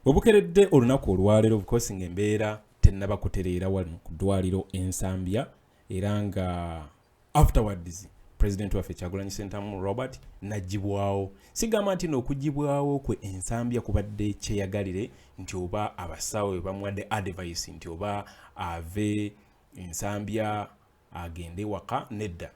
Obukeredde olunaku olwaleero of course ng'embeera tennaba kutereera wano ku ddwaliro Nsambya era nga afterwards President waffe Kyagulanyi Ssentamu Robert n'aggyibwawo. Sigamba nti n'okuggyibwawo kwe Nsambya kubadde kyeyagalire nti oba abasawo bamuwadde advice nti oba ave Nsambya agende waka, nedda.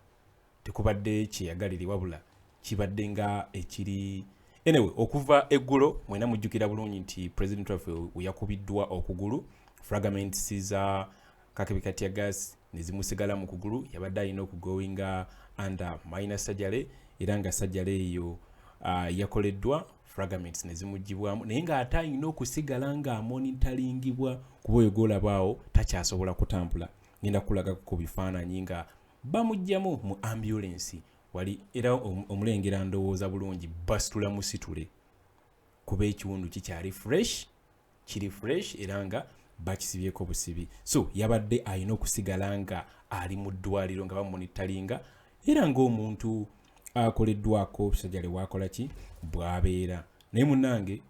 Tekubadde kyeyagalire wabula kibadde nga ekiri. Anyway, okuva eggulo mwena mujjukira bulungi nti President waffe yakubiddwa okugulu, fragments za kakebika tear gas ne zimusigala mu kugulu, yabadde alina okugoinga under minor surgery era nga surgery eyo yakoleddwa, fragments ne zimuggyibwamu naye ng'ate alina okusigala nga monitoringibwa kuba oyo gw'olabaawo takyasobola kutambula. Ngenda kulaga ku bifaananyi nga bamuggyamu mu ambulance wali era omulengera ndowooza bulungi basitula musitule kuba ekiwundu kikyali fresh, kiri fresh era nga bakisibyeko busibi. So yabadde alina okusigala nga ali mu ddwaliro nga bamonitoringa era ng'omuntu akoleddwako surgery wakola ki bw'abeera. Naye munnange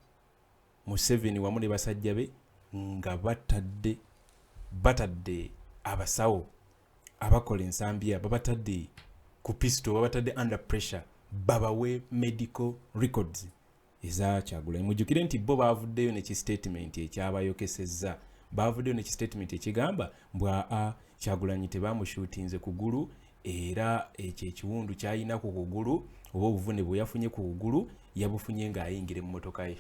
Museveni wamu ne basajja be nga batadde abasawo abakola Nsambya babatadde ku pistol, babatadde under pressure babawe medical records eza Kyagulanyi. Mujjukire nti bo baavuddeyo ne kistatement ekyabayokesezza, baavuddeyo ne kistatement ekigamba mbwa Kyagulanyi tebamushuutinze kugulu era ekyo ekiwundu kyayina ku kugulu oba obuvune bwe yafunye ku kugulu yabufunye ng'ayingira mu mmotoka ye.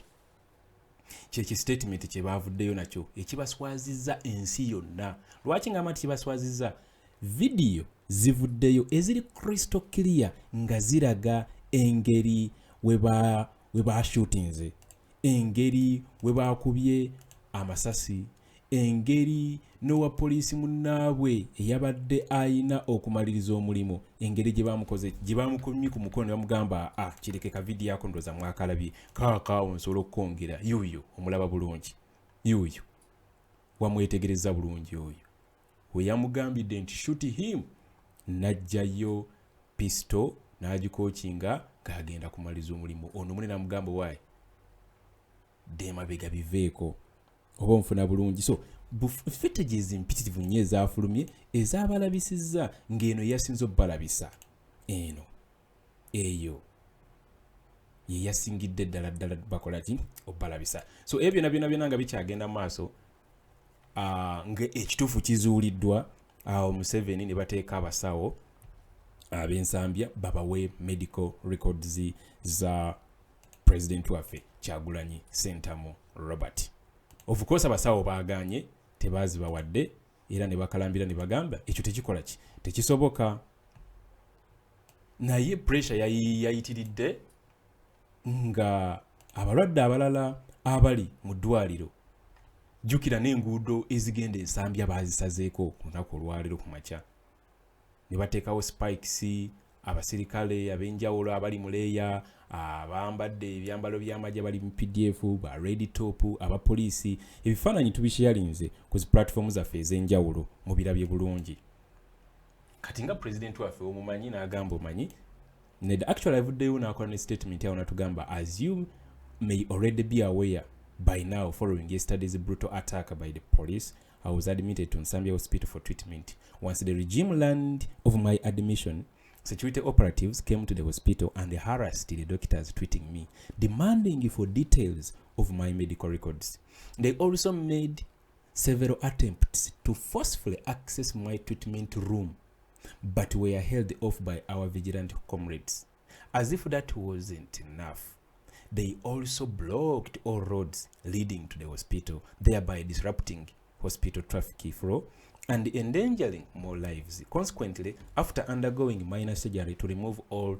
Kye statement kye baavuddeyo nakyo ekibaswazizza ensi yonna. Lwaki ngamba nti kibaswazizza? Video zivuddeyo eziri crystal clear nga ziraga engeri we baashootinze, engeri we baakubye amasasi, engeri n'owa poliisi munnaabwe eyabadde ayina okumaliriza omulimu, engeri gye baamukoze, gye baamukumye ku mukono ne bamugamba kireke ka video ako ndooza mwakalabye kaakaawo nsobola okukwongera. Yuuyo omulaba bulungi, yuuyo wamwetegereza bulungi oyo we yamugambidde nti shoot him, n'ajjayo pistol n'agikookinga ng'agenda kumaliriza omulimu. Ono munene amugamba waayi demabega biveeko oba onfuna bulungi. So footages mpitirivu nnyo ezaafulumye ezaabalabisizza ng'eno yasinze obbalabisa, eno eyo ye yasingidde ddala bakola ki obbalabisa. So ebyo byonna nga bikyagenda maaso ng'ekituufu kizuuliddwa. Awo Museveni ne bateeka abasawo ab'Ensambya babawe medical records za President waffe Kyagulanyi Ssentamu Robert. Of course abasawo baaganye, tebaazibawadde era ne bakalambira ne bagamba ekyo tekikola ki tekisoboka. Naye pressure yayitiridde nga abalwadde abalala abali mu ddwaliro, jjukira n'enguudo ezigenda Ensambya baazisazeeko ku lunaku olwaleero ku makya. Ne bateekawo spikes, abasirikale ab'enjawulo abali mu leeya, abambadde ebyambalo by'amagye bali mu PDF, ba red top, abapoliisi. Ebifaananyi tubisharinze ku zi platform zaffe ez'enjawulo mubirabye bulungi. Kati nga President waffe omumanyi n'agamba omanyi, nedda actually avuddeyo n'akola ne statement yawo n'atugamba as you may already be aware by now, following yesterday's brutal attack by the police, I was admitted to Nsambya Hospital for treatment. Once the regime learned of my admission, security operatives came to the hospital and harassed the doctors treating me, demanding for details of my medical records. They also made several attempts to forcefully access my treatment room, but were held off by our vigilant comrades. As if that wasn't enough, they also blocked all roads leading to the hospital, thereby disrupting hospital traffic flow and endangering more lives. Consequently, after undergoing minor surgery to remove all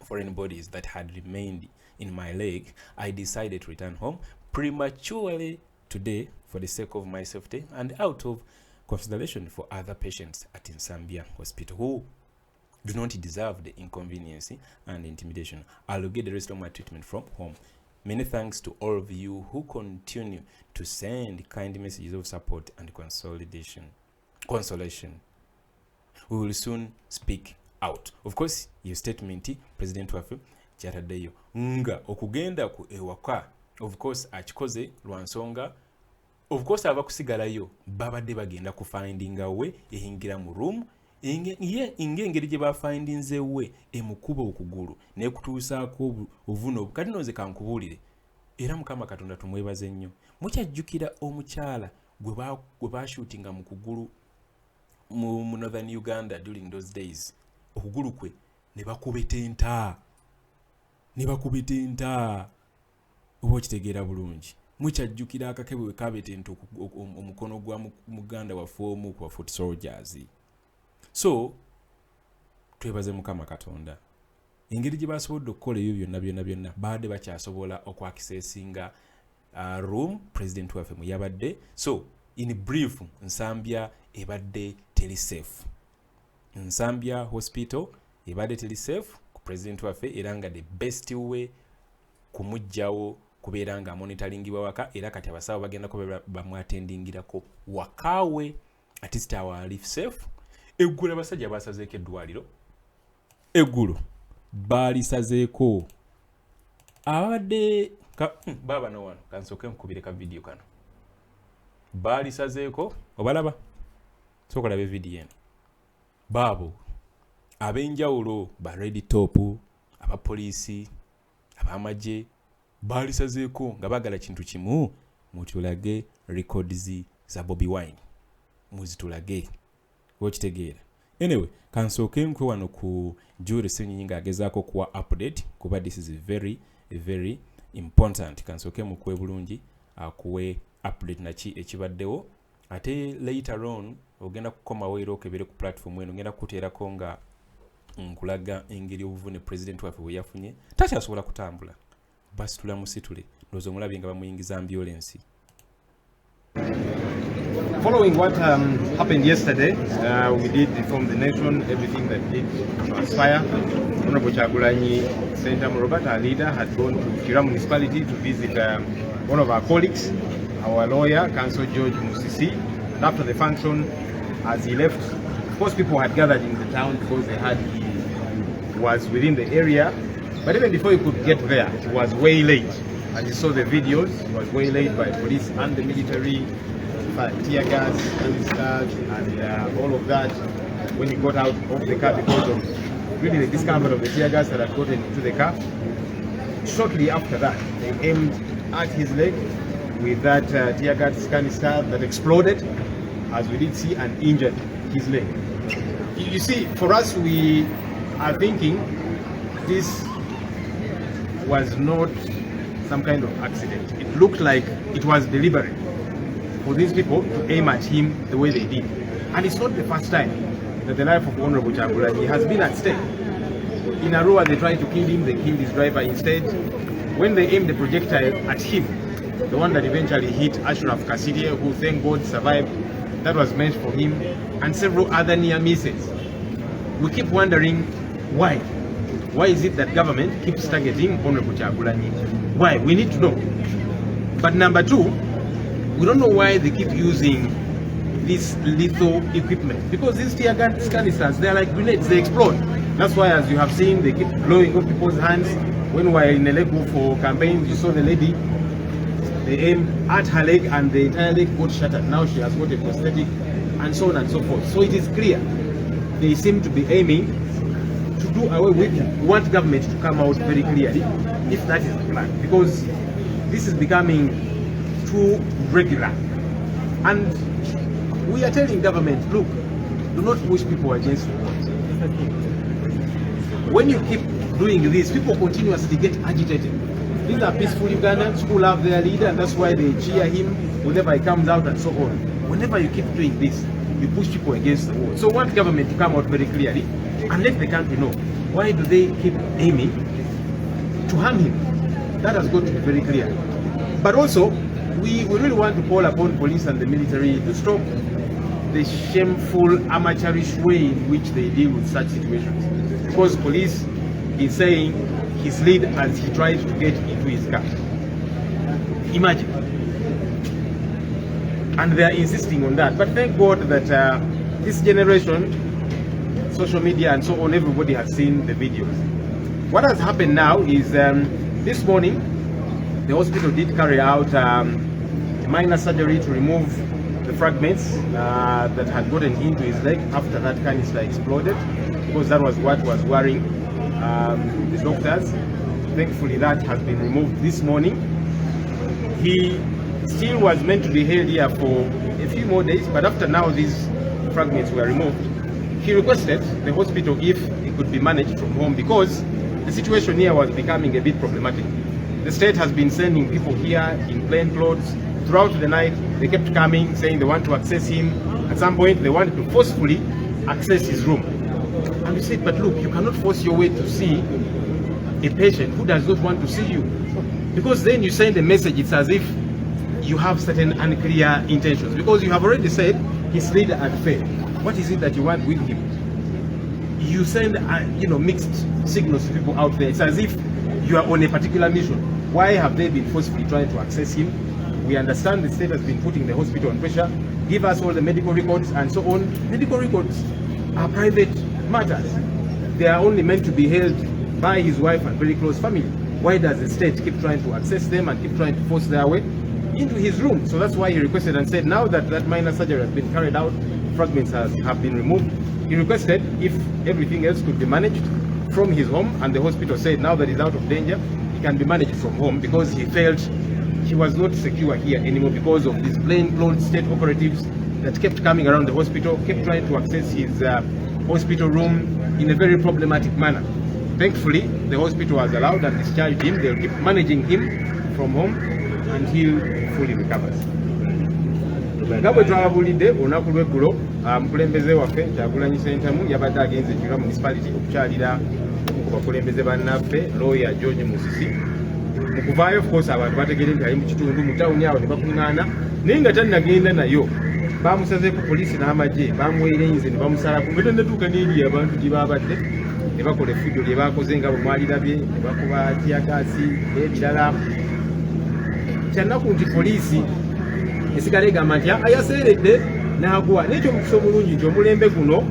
foreign bodies that had remained in my leg, I decided to return home prematurely today for the sake of my safety and out of consideration for other patients at Nsambya Hospital who do not deserve the inconvenience and intimidation. I'll get the rest of my treatment from home. Many thanks to all of you who continue to send kind messages of support and consolation. We will soon speak out. Of course, your statement, President waffe kyataddeyo nga okugenda ku ewaka of course akikoze lwa nsonga of course aba kusigalayo babadde bagenda kufindinga we eyingira mu room engeri gye bafindinze we emukuba okugulu nekutuusaako obuvuno kati noze kankubuulire era mukama katonda tumwebaze nnyo mukyajjukira omukyala gwe bashootinga mu kugulu mu northern Uganda during those days okugulu kwe ne bakubita enta oba okitegeera bulungi mukyajjukira akakebe we kabeta enta omukono gwa muganda waffe omu ku foot soldiers. So twebaze mukama katonda engeri gye basobodde okukola ebyo byonna baadde bakyasobola okwakisesinga room president waffe mwe yabadde. So in brief Nsambya ebadde teli safe. Nsambya hospital ebadde teli safe ku president waffe era nga the best way kumujjawo kubeera nga monitoringibwa waka era kati abasawo bagenda ko bamwatendingirako wakawe at least awali safe. Eggulu abasajja basazeeko eddwaliro eggulu baalisazeeko abadde baba no wano kansooke nkubire ka video kano baalisazeeko obalaba sooka olabe video eno baabo ab'enjawulo ba red top abapoliisi ab'amagye baalisazeeko nga bagala kintu kimu mutulage records za Bobiwine muzitulage okitegeera. Anyway kansooke nkwe wano ku Jure Senyinyi ng'agezaako kuwa update kuba this is very important. Kansooke mukwe bulungi akuwe update naki ekibaddewo ate later on ogenda kukomawo era okebere ku platform eno ngenda kuteerako nga nkulaga engeri obuvune president waffe bwe yafunye takyasobola kutambula basitula musitule ndowooza omulabye nga bamuyingiza ambulance. Following what happened yesterday, we did inform the nation everything that did transpire. Honorable Chagulanyi Senator Robert, our leader, had gone to Kira municipality to visit one of our colleagues, our lawyer, Councillor George Musisi. And after the function, as he left, of course people had gathered in the town because they heard he was within the area. But even before he could get there, it was way late. As you saw the videos, it was way late by police and the military, tear gas, canisters, and all of that. When he got out of the car because of really the discomfort of the tear gas that had gotten into the car. Shortly after that, they aimed at his leg with that tear gas canister that exploded, as we did see, and injured his leg. You see, for us, we are thinking this was not some kind of accident. It looked like it was deliberate for these people to aim at him the way they did. And it's not the first time that the life of Honorable Chagulanyi has been at stake. In Arua, they tried to kill him, they killed his driver instead. When they aimed the projectile at him, the one that eventually hit Ashraf Kassidia, who thank God survived, that was meant for him, and several other near misses. We keep wondering why. Why is it that government keeps targeting Honorable Chagulanyi? Why? We need to know. But number two, we don't know why they keep using this lethal equipment. Because these tear gas canisters, they're like grenades, they explode. That's why, as you have seen, they keep blowing up people's hands. When we were in Elegu for campaigns, you saw the lady, they aimed at her leg and the entire leg got shattered. Now she has got a prosthetic and so on and so forth. So it is clear they seem to be aiming to do away with it. We want government to come out very clearly if that is the plan, because this is becoming too regular. And we are telling government, look, do not push people against the wall. When you keep doing this, people continuously get agitated. These are peaceful Ugandans who love their leader, and that's why they cheer him whenever he comes out and so on. Whenever you keep doing this, you push people against the wall. So we want government to come out very clearly and let the country know, why do they keep aiming to harm him? That has got to be very clear. But also, we really want to call upon police and the military to stop the shameful, amateurish way in which they deal with such situations. Because police is saying he slid as he tried to get into his car. Imagine. And they are insisting on that. But thank God that this generation, social media and so on, everybody has seen the videos. What has happened now is this morning, the hospital did carry out minor surgery to remove the fragments that had gotten into his leg after that canister exploded, because that was what was worrying the doctors. Thankfully, that has been removed this morning. He still was meant to be held here for a few more days, but after now these fragments were removed, he requested the hospital if it could be managed from home, because the situation here was becoming a bit problematic. The state has been sending people here in plain clothes throughout the night. They kept coming saying they want to access him. At some point they wanted to forcefully access his room, and we said, but look, you cannot force your way to see a patient who does not want to see you, because then you send a message. It's as if you have certain unclear intentions, because you have already said his leader had failed. What is it that you want with him? You send mixed signals to people out there. It's as if you are on a particular mission. Why have they been forcefully trying to access him? We understand the state has been putting the hospital on pressure. Give us all the medical records and so on. Medical records are private matters. They are only meant to be held by his wife and very close family. Why does the state keep trying to access them and keep trying to force their way into his room? So that's why he requested and said, now that that minor surgery has been carried out, fragments have been removed, he requested if everything else could be managed from his home, and the hospital said now that he's out of danger, he can be managed from home, because he felt he was not secure here anymore because of these plainclothes state operatives that kept coming around the hospital, kept trying to access his hospital room in a very problematic manner. Thankfully, the hospital has allowed and discharged him. They'll keep managing him from home until fully recovers. Nga bwe twabulidde olunaku lw'eggulo mukulembeze waffe Kyagulanyi Ssentamu yabadde agenze Kira municipality okukyalira ku bakulembeze bannaffe lawyer George Musisi. Mu kuvaayo of course abantu bategere nti ali mu kitundu mu tawuni awo ne bakuŋŋaana, naye nga tannagenda nayo. Bamusazeeko poliisi n'amagye bamuweereyinze ne bamusalako nga tannatuuka n'eri abantu gye baabadde, ne bakola efujjo lye baakoze nga bwe mwalirabye, ne bakuba tiyagaasi n'ebirala. Kyannaku nti poliisi esigala egamba nti ayaseeredde n'agwa. N'ekyo mukisa omulungi nti omulembe guno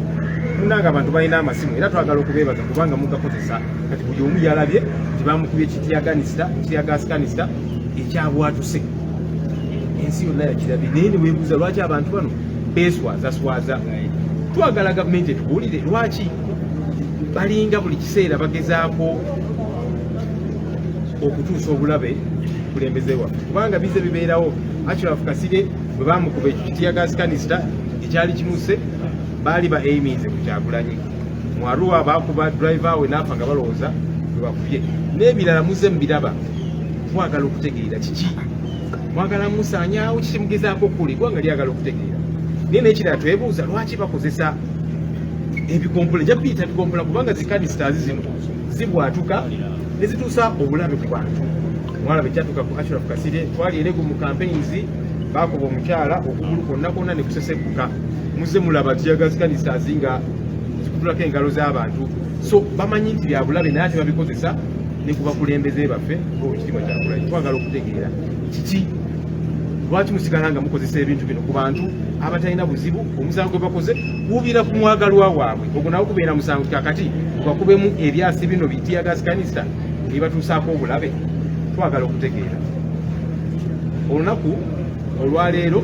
munanga abantu balina amasimu, era twagala okubeebaza kubanga mugakozesa. Kati buli omu yalabye nti bamukubye kitiyagaasi kanisita ekyabwatuse. Ensi yonna yakirabye, naye ne weebuuza lwaki abantu bano beeswazaswaza. Twagala gavumenti etubuulire lwaki balinga buli kiseera bagezaako okutuusa obulabe kulembeze waffe, kubanga bize bibeerawo. Achirafu Kasire bwe bamukuba ekyo kitiyagaasi kanisita ekyali kimuse, baali ba aiminze ku Kyagulanyi. Mu Arua baakuba driver we n'afa nga balowooza bwe bakubye, n'ebirala muze mubiraba. Twagala okutegeera kiki, mwagala musaanyaawo kiki mugezaako okuli, gwanga lyagala okutegeera. Naye n'ekirala twebuuza lwaki bakozesa ebikompola, nja biyita bikompola kubanga zikanisita zino zibwatuka ne zituusa obulabe ku bantu. Mwala bekyatuka ku Achirafu Kasire, twali erego mu campaigns bakuba omukyala okugulu konna konna ne kusesekuka. Muze mulaba tiyagaasi kanisita nga zikutulako engalo z'abantu. So bamanyi nti bya bulabe naye ate babikozesa ne ku bakulembeze baffe ng'ekitiibwa Kyagulanyi. Twagala okutegeera kiki, lwaki musigala nga mukozesa ebintu bino ku bantu abatalina buzibu. Omusango gwe bakoze guubira ku mwagalwa waabwe, ogwo nawo gubeera musango. Kakati bakubemu ebyasi bino bitiyagaasi kanisita ne batuusaako obulabe. Twagala okutegeera olunaku olwaleero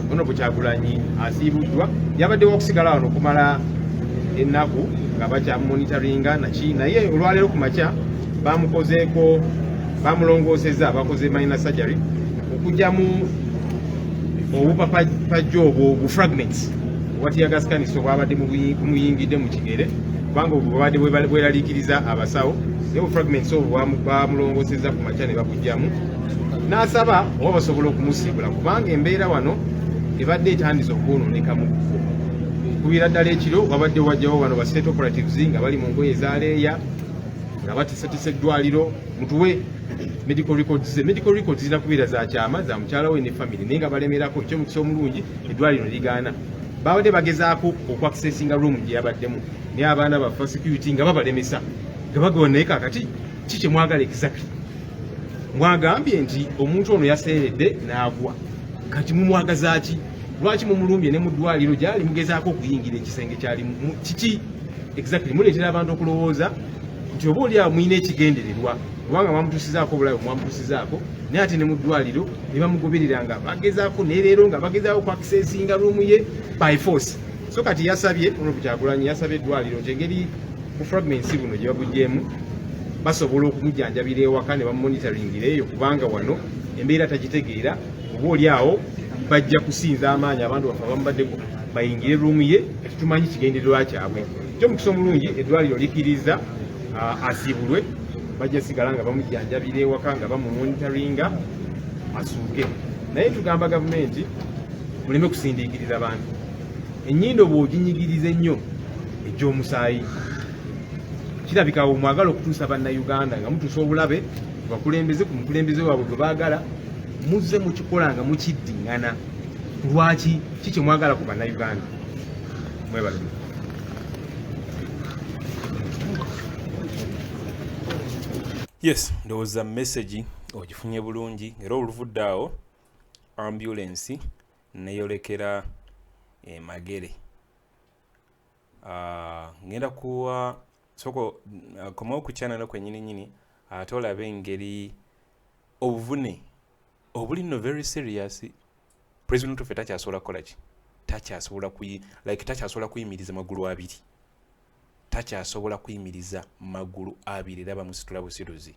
Honorable Kyagulanyi asiibuddwa. Yabadde wakusigala wano okumala ennaku nga bakyamonitoringa naki, naye olwaleero ku makya bamulongoosezza, bakoze minor surgery okugyamu obupapajjo obwo fragments watiyagaasi kanisita obwabadde muyingidde mu kigere, kubanga obwo babadde bweraliikiriza abasawo. Naye fragments obwo bamulongoosezza ku makya ne bakugyamu, n'asaba oba basobola okumusiibula kubanga embeera wano ebadde etandise okwonooneka mu kkubo. Kubiira ddala ekiro wabadde wajjawo wano ba state operatives nga bali mu ngoye ezaleeya nga batisatisa eddwaliro, mutuwe medical records. Medical records zina kubeera za kyama za mukyala we ne family, naye nga balemerako. Ekyomukisa omulungi eddwaliro ligaana. Babadde bagezaako okwaccessinga room gye yabaddemu, naye abaana baffe security nga babalemesa, nga bagona. Naye kakati kiki mwagala exactly? Mwagambye nti omuntu ono yaseeredde n'agwa, kati mumwagaza ki? Lwaki mumulumbye ne mu ddwaliro gyali mugezaako okuyingira ekisenge kyali kiki exactly? Muleetera abantu okulowooza nti oba oli awo mulina ekigendererwa kubanga mwamutusizaako obulabe mwamutusizaako naye ate ne mu ddwaliro ne bamugoberera nga bagezaako naye leero nga bagezaako kwakisesinga ruumu ye by force. So kati yasabye Kyagulanyi yasabye eddwaliro nti engeri ku fragments buno gye babugyemu basobola okumujjanjabira ewaka ne bamumonitoringireeyo kubanga wano embeera tagitegeera oba oli awo bajja kusinza amaanyi abantu bafe bamubaddeko bayingire ruumu ye tetumanyi kigendererwa kyabwe. Ky'omukisa omulungi eddwaliro likkiriza asibulwe bajja sigala nga bamujjanjabira ewaka nga bamumonitoringa asuuke. Naye tugamba gavumenti muleme kusindiikiriza bantu. Ennyindo bw'oginyigiriza ennyo egy'omusaayi kirabika mwagala okutuusa bannayuganda nga mutuusa obulabe bakulembeze ku mukulembeze waabwe gwe baagala muzze mukikola nga mukiddiŋŋana. Lwaki ki kye mwagala ku bannayuganda? Mwebale. Yes, ndowooza message ogifunye bulungi era oluvudde awo ambulance neyolekera Magere. Ngenda kuwa soko komawo ku channel kwennyini ate olabe engeri obuvune obuli no very serious. President of takyasobola kukola ki? Takyasobola takyasobola kuyimiriza magulu abiri. Takyasobola kuyimiriza magulu abiri era bamusitula busiruzi.